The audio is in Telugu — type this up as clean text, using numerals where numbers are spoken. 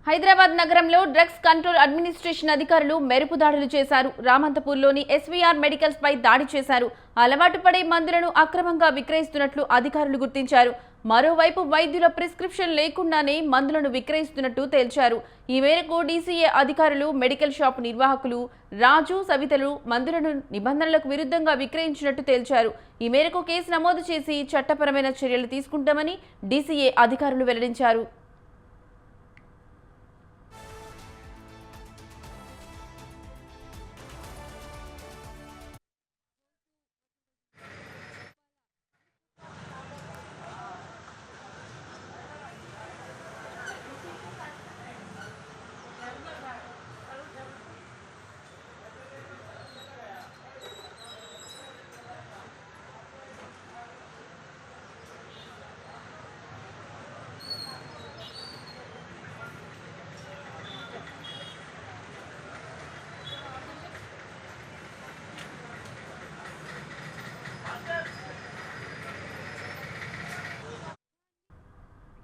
హైదరాబాద్ నగరంలో డ్రగ్స్ కంట్రోల్ అడ్మినిస్ట్రేషన్ అధికారులు మెరుపు దాడులు చేశారు. రామంతపూర్లోని ఎస్వీఆర్ మెడికల్స్ పై దాడి చేశారు. అలవాటు పడే మందులను అక్రమంగా విక్రయిస్తున్నట్లు అధికారులు గుర్తించారు. మరోవైపు వైద్యుల ప్రిస్క్రిప్షన్ లేకుండానే మందులను విక్రయిస్తున్నట్టు తేల్చారు. ఈ మేరకు డీసీఏ అధికారులు మెడికల్ షాప్ నిర్వాహకులు రాజు, సవితలు మందులను నిబంధనలకు విరుద్ధంగా విక్రయించినట్టు తేల్చారు. ఈ మేరకు కేసు నమోదు చేసి చట్టపరమైన చర్యలు తీసుకుంటామని డీసీఏ అధికారులు వెల్లడించారు.